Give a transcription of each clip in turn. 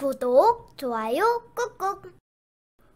구독, 좋아요 꾹꾹.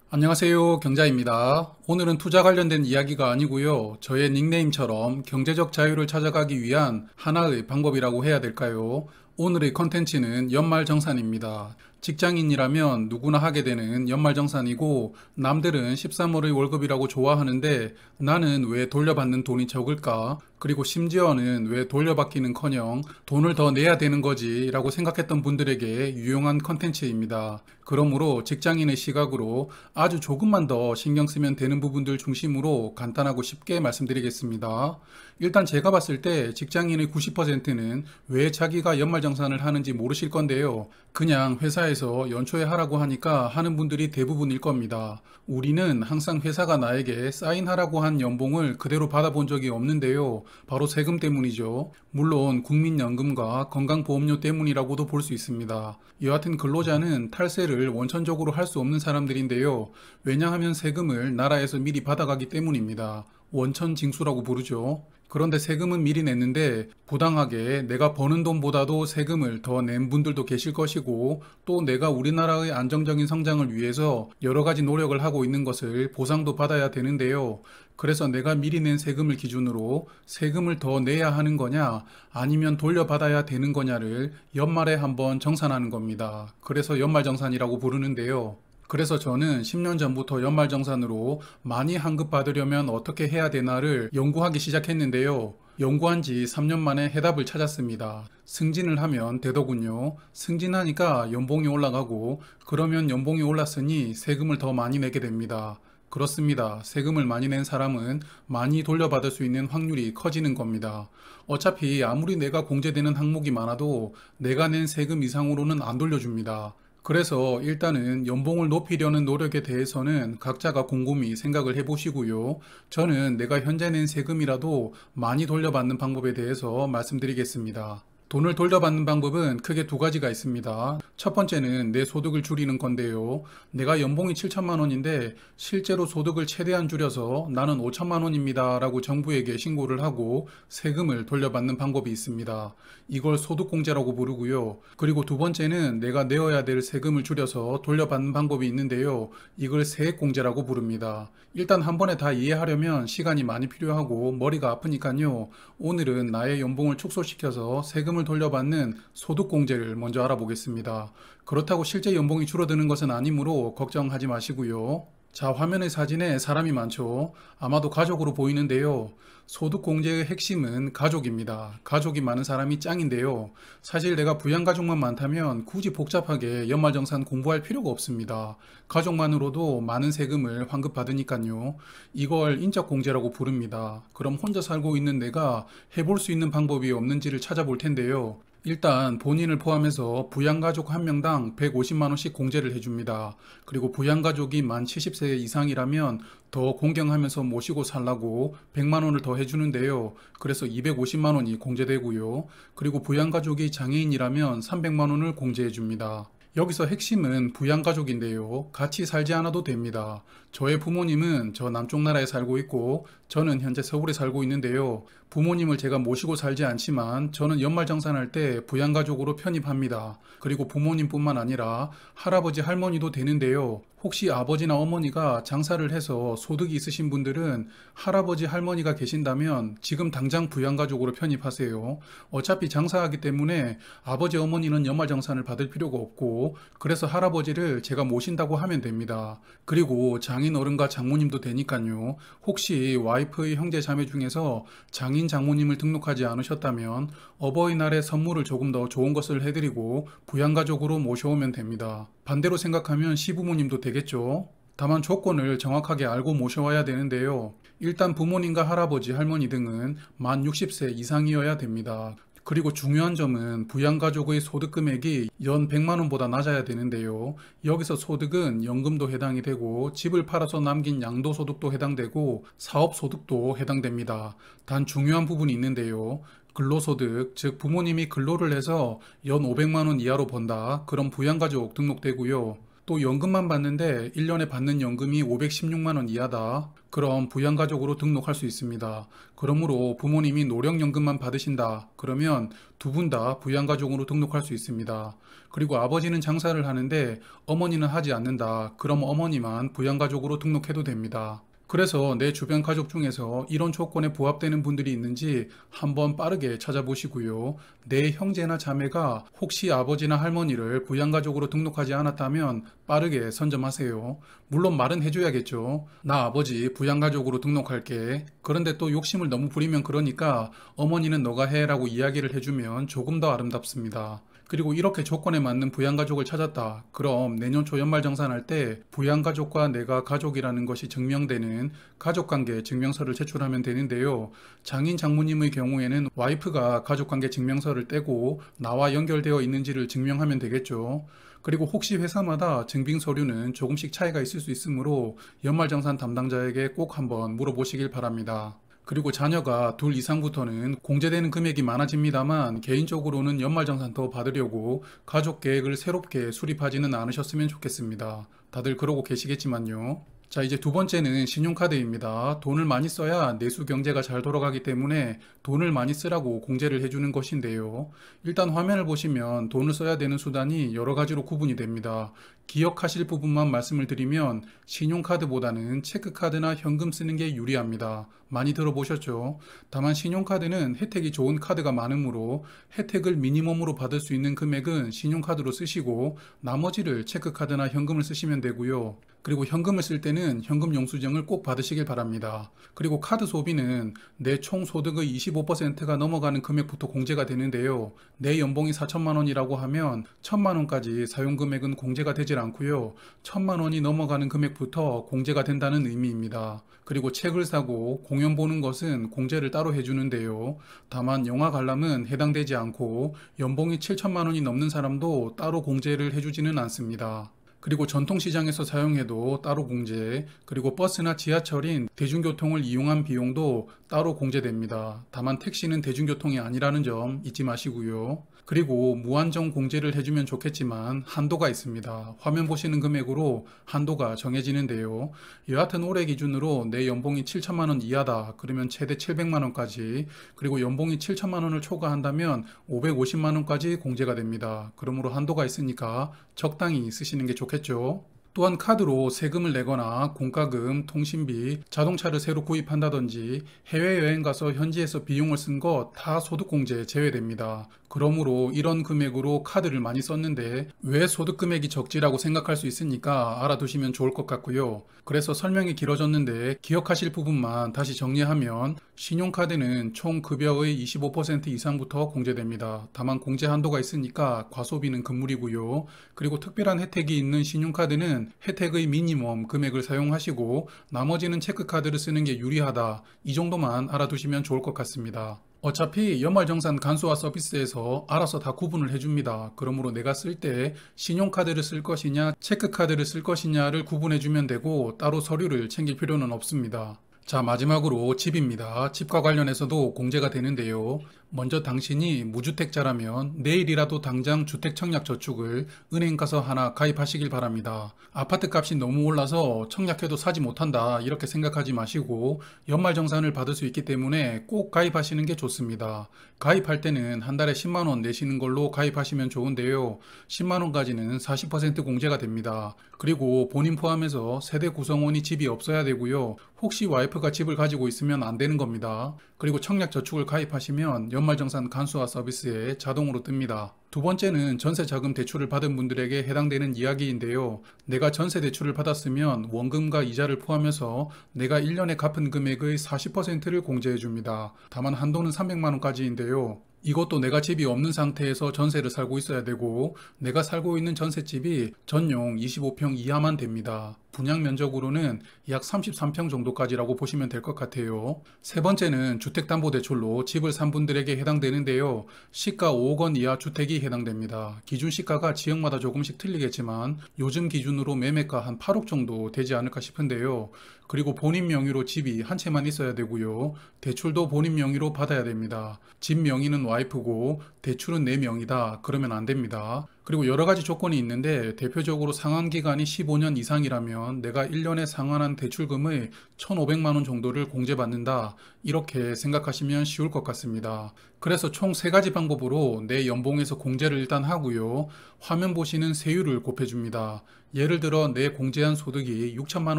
안녕하세요, 경자입니다. 오늘은 투자 관련된 이야기가 아니고요. 저의 닉네임처럼 경제적 자유를 찾아가기 위한 하나의 방법이라고 해야 될까요? 오늘의 컨텐츠는 연말정산입니다. 직장인이라면 누구나 하게 되는 연말정산이고, 남들은 13월의 월급이라고 좋아하는데 나는 왜 돌려받는 돈이 적을까? 그리고 심지어는 왜 돌려받기는커녕 돈을 더 내야 되는 거지 라고 생각했던 분들에게 유용한 컨텐츠입니다. 그러므로 직장인의 시각으로 아주 조금만 더 신경 쓰면 되는 부분들 중심으로 간단하고 쉽게 말씀드리겠습니다. 일단 제가 봤을 때 직장인의 90%는 왜 자기가 연말정산을 하는지 모르실 건데요. 그냥 회사에서 연초에 하라고 하니까 하는 분들이 대부분일 겁니다. 우리는 항상 회사가 나에게 사인하라고 한 연봉을 그대로 받아본 적이 없는데요. 바로 세금 때문이죠. 물론 국민연금과 건강보험료 때문이라고도 볼 수 있습니다. 여하튼 근로자는 탈세를 원천적으로 할 수 없는 사람들인데요. 왜냐하면 세금을 나라에서 미리 받아가기 때문입니다. 원천 징수라고 부르죠. 그런데 세금은 미리 냈는데 부당하게 내가 버는 돈보다도 세금을 더 낸 분들도 계실 것이고, 또 내가 우리나라의 안정적인 성장을 위해서 여러 가지 노력을 하고 있는 것을 보상도 받아야 되는데요. 그래서 내가 미리 낸 세금을 기준으로 세금을 더 내야 하는 거냐 아니면 돌려받아야 되는 거냐를 연말에 한번 정산하는 겁니다. 그래서 연말정산이라고 부르는데요. 그래서 저는 10년 전부터 연말정산으로 많이 환급받으려면 어떻게 해야 되나를 연구하기 시작했는데요. 연구한 지 3년 만에 해답을 찾았습니다. 승진을 하면 되더군요. 승진하니까 연봉이 올라가고, 그러면 연봉이 올랐으니 세금을 더 많이 내게 됩니다. 그렇습니다. 세금을 많이 낸 사람은 많이 돌려받을 수 있는 확률이 커지는 겁니다. 어차피 아무리 내가 공제되는 항목이 많아도 내가 낸 세금 이상으로는 안 돌려줍니다. 그래서 일단은 연봉을 높이려는 노력에 대해서는 각자가 곰곰이 생각을 해보시고요. 저는 내가 현재 낸 세금이라도 많이 돌려받는 방법에 대해서 말씀드리겠습니다. 돈을 돌려받는 방법은 크게 두 가지가 있습니다. 첫 번째는 내 소득을 줄이는 건데요. 내가 연봉이 7천만 원인데 실제로 소득을 최대한 줄여서 나는 5천만 원입니다 라고 정부에게 신고를 하고 세금을 돌려받는 방법이 있습니다. 이걸 소득공제라고 부르고요. 그리고 두 번째는 내가 내어야 될 세금을 줄여서 돌려받는 방법이 있는데요. 이걸 세액공제라고 부릅니다. 일단 한 번에 다 이해하려면 시간이 많이 필요하고 머리가 아프니까요. 오늘은 나의 연봉을 축소시켜서 세금을 돌려받는 소득공제를 먼저 알아보겠습니다. 그렇다고 실제 연봉이 줄어드는 것은 아니므로 걱정하지 마시고요. 자, 화면의 사진에 사람이 많죠. 아마도 가족으로 보이는데요. 소득공제의 핵심은 가족입니다. 가족이 많은 사람이 짱인데요. 사실 내가 부양가족만 많다면 굳이 복잡하게 연말정산 공부할 필요가 없습니다. 가족만으로도 많은 세금을 환급받으니까요. 이걸 인적공제라고 부릅니다. 그럼 혼자 살고 있는 내가 해볼 수 있는 방법이 없는지를 찾아볼 텐데요. 일단 본인을 포함해서 부양가족 한 명당 150만 원씩 공제를 해줍니다. 그리고 부양가족이 만 70세 이상이라면 더 공경하면서 모시고 살라고 100만 원을 더 해주는데요. 그래서 250만 원이 공제되고요. 그리고 부양가족이 장애인이라면 300만 원을 공제해줍니다. 여기서 핵심은 부양가족인데요. 같이 살지 않아도 됩니다. 저의 부모님은 저 남쪽 나라에 살고 있고 저는 현재 서울에 살고 있는데요. 부모님을 제가 모시고 살지 않지만 저는 연말정산할 때 부양가족으로 편입합니다. 그리고 부모님뿐만 아니라 할아버지 할머니도 되는데요. 혹시 아버지나 어머니가 장사를 해서 소득이 있으신 분들은 할아버지 할머니가 계신다면 지금 당장 부양가족으로 편입하세요. 어차피 장사하기 때문에 아버지 어머니는 연말정산을 받을 필요가 없고, 그래서 할아버지를 제가 모신다고 하면 됩니다. 그리고 장인 어른과 장모님도 되니까요. 혹시 와이프의 형제 자매 중에서 장인 장모님을 등록하지 않으셨다면 어버이날에 선물을 조금 더 좋은 것을 해드리고 부양가족으로 모셔오면 됩니다. 반대로 생각하면 시부모님도 되겠죠. 다만 조건을 정확하게 알고 모셔와야 되는데요. 일단 부모님과 할아버지, 할머니 등은 만 60세 이상이어야 됩니다. 그리고 중요한 점은 부양가족의 소득 금액이 연 100만 원보다 낮아야 되는데요. 여기서 소득은 연금도 해당이 되고 집을 팔아서 남긴 양도소득도 해당되고 사업소득도 해당됩니다. 단 중요한 부분이 있는데요. 근로소득, 즉 부모님이 근로를 해서 연 500만 원 이하로 번다. 그럼 부양가족 등록되고요. 또 연금만 받는데 1년에 받는 연금이 516만 원 이하다. 그럼 부양가족으로 등록할 수 있습니다. 그러므로 부모님이 노령연금만 받으신다. 그러면 두 분 다 부양가족으로 등록할 수 있습니다. 그리고 아버지는 장사를 하는데 어머니는 하지 않는다. 그럼 어머니만 부양가족으로 등록해도 됩니다. 그래서 내 주변 가족 중에서 이런 조건에 부합되는 분들이 있는지 한번 빠르게 찾아보시고요. 내 형제나 자매가 혹시 아버지나 할머니를 부양가족으로 등록하지 않았다면 빠르게 선점하세요. 물론 말은 해줘야겠죠. 나 아버지 부양가족으로 등록할게. 그런데 또 욕심을 너무 부리면 그러니까 어머니는 너가 해라고 이야기를 해주면 조금 더 아름답습니다. 그리고 이렇게 조건에 맞는 부양가족을 찾았다. 그럼 내년 초 연말정산할 때 부양가족과 내가 가족이라는 것이 증명되는 가족관계 증명서를 제출하면 되는데요. 장인 장모님의 경우에는 와이프가 가족관계 증명서를 떼고 나와 연결되어 있는지를 증명하면 되겠죠. 그리고 혹시 회사마다 증빙 서류는 조금씩 차이가 있을 수 있으므로 연말정산 담당자에게 꼭 한번 물어보시길 바랍니다. 그리고 자녀가 둘 이상부터는 공제되는 금액이 많아집니다만 개인적으로는 연말정산 더 받으려고 가족 계획을 새롭게 수립하지는 않으셨으면 좋겠습니다. 다들 그러고 계시겠지만요. 자, 이제 두 번째는 신용카드입니다. 돈을 많이 써야 내수 경제가 잘 돌아가기 때문에 돈을 많이 쓰라고 공제를 해주는 것인데요. 일단 화면을 보시면 돈을 써야 되는 수단이 여러 가지로 구분이 됩니다. 기억하실 부분만 말씀을 드리면 신용카드보다는 체크카드나 현금 쓰는 게 유리합니다. 많이 들어보셨죠? 다만 신용카드는 혜택이 좋은 카드가 많으므로 혜택을 미니멈으로 받을 수 있는 금액은 신용카드로 쓰시고 나머지를 체크카드나 현금을 쓰시면 되고요. 그리고 현금을 쓸 때는 현금 영수증을 꼭 받으시길 바랍니다. 그리고 카드 소비는 내 총 소득의 25%가 넘어가는 금액부터 공제가 되는데요. 내 연봉이 4천만 원이라고 하면 1천만 원까지 사용 금액은 공제가 되질 않고요. 1천만 원이 넘어가는 금액부터 공제가 된다는 의미입니다. 그리고 책을 사고 공연 보는 것은 공제를 따로 해주는데요. 다만 영화 관람은 해당되지 않고 연봉이 7천만 원이 넘는 사람도 따로 공제를 해주지는 않습니다. 그리고 전통시장에서 사용해도 따로 공제, 그리고 버스나 지하철인 대중교통을 이용한 비용도 따로 공제됩니다. 다만 택시는 대중교통이 아니라는 점 잊지 마시고요. 그리고 무한정 공제를 해주면 좋겠지만 한도가 있습니다. 화면 보시는 금액으로 한도가 정해지는데요. 여하튼 올해 기준으로 내 연봉이 7천만 원 이하다. 그러면 최대 700만 원까지, 그리고 연봉이 7천만 원을 초과한다면 550만 원까지 공제가 됩니다. 그러므로 한도가 있으니까 적당히 쓰시는 게 좋겠죠. 또한 카드로 세금을 내거나 공과금, 통신비, 자동차를 새로 구입한다든지 해외여행 가서 현지에서 비용을 쓴 것 다 소득공제 제외됩니다. 그러므로 이런 금액으로 카드를 많이 썼는데 왜 소득 금액이 적지라고 생각할 수 있으니까 알아두시면 좋을 것 같고요. 그래서 설명이 길어졌는데 기억하실 부분만 다시 정리하면 신용카드는 총 급여의 25% 이상부터 공제됩니다. 다만 공제 한도가 있으니까 과소비는 금물이고요. 그리고 특별한 혜택이 있는 신용카드는 혜택의 미니멈 금액을 사용하시고 나머지는 체크카드를 쓰는 게 유리하다. 이 정도만 알아두시면 좋을 것 같습니다. 어차피 연말정산 간소화 서비스에서 알아서 다 구분을 해줍니다. 그러므로 내가 쓸 때 신용카드를 쓸 것이냐 체크카드를 쓸 것이냐를 구분해주면 되고 따로 서류를 챙길 필요는 없습니다. 자, 마지막으로 집입니다. 집과 관련해서도 공제가 되는데요. 먼저 당신이 무주택자라면 내일이라도 당장 주택청약저축을 은행 가서 하나 가입하시길 바랍니다. 아파트 값이 너무 올라서 청약해도 사지 못한다 이렇게 생각하지 마시고 연말정산을 받을 수 있기 때문에 꼭 가입하시는 게 좋습니다. 가입할 때는 한 달에 10만 원 내시는 걸로 가입하시면 좋은데요. 10만 원까지는 40% 공제가 됩니다. 그리고 본인 포함해서 세대 구성원이 집이 없어야 되고요. 혹시 와이프가 집을 가지고 있으면 안 되는 겁니다. 그리고 청약저축을 가입하시면 연말정산 간소화 서비스에 자동으로 뜹니다. 두 번째는 전세자금 대출을 받은 분들에게 해당되는 이야기인데요. 내가 전세 대출을 받았으면 원금과 이자를 포함해서 내가 1년에 갚은 금액의 40%를 공제해 줍니다. 다만 한도는 300만 원까지인데요. 이것도 내가 집이 없는 상태에서 전세를 살고 있어야 되고 내가 살고 있는 전셋집이 전용 25평 이하만 됩니다. 분양 면적으로는 약 33평 정도까지라고 보시면 될 것 같아요. 세 번째는 주택담보대출로 집을 산 분들에게 해당되는데요. 시가 5억 원 이하 주택이 해당됩니다. 기준 시가가 지역마다 조금씩 틀리겠지만 요즘 기준으로 매매가 한 8억 정도 되지 않을까 싶은데요. 그리고 본인 명의로 집이 한 채만 있어야 되고요. 대출도 본인 명의로 받아야 됩니다. 집 명의는 와이프고 대출은 내 명의다. 그러면 안 됩니다. 그리고 여러 가지 조건이 있는데 대표적으로 상환 기간이 15년 이상이라면 내가 1년에 상환한 대출금의 1,500만 원 정도를 공제받는다. 이렇게 생각하시면 쉬울 것 같습니다. 그래서 총 3가지 방법으로 내 연봉에서 공제를 일단 하고요. 화면 보시는 세율을 곱해줍니다. 예를 들어 내 공제한 소득이 6천만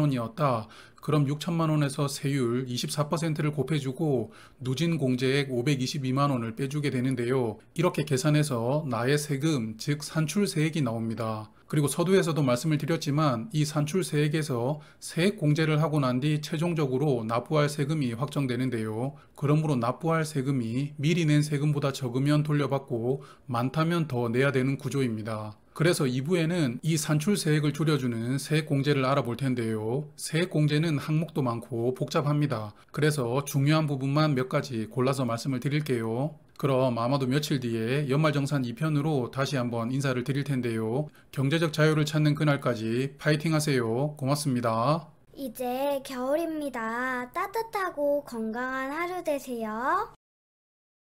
원이었다. 그럼 6천만 원에서 세율 24%를 곱해주고 누진 공제액 522만 원을 빼주게 되는데요. 이렇게 계산해서 나의 세금, 즉 산출세액이 나옵니다. 그리고 서두에서도 말씀을 드렸지만 이 산출세액에서 세액 공제를 하고 난 뒤 최종적으로 납부할 세금이 확정되는데요. 그러므로 납부할 세금이 미리 낸 세금보다 적으면 돌려받고 많다면 더 내야 되는 구조입니다. 그래서 2부에는 이 산출세액을 줄여주는 세액공제를 알아볼 텐데요. 세액공제는 항목도 많고 복잡합니다. 그래서 중요한 부분만 몇 가지 골라서 말씀을 드릴게요. 그럼 아마도 며칠 뒤에 연말정산 2편으로 다시 한번 인사를 드릴 텐데요. 경제적 자유를 찾는 그날까지 파이팅 하세요. 고맙습니다. 이제 겨울입니다. 따뜻하고 건강한 하루 되세요.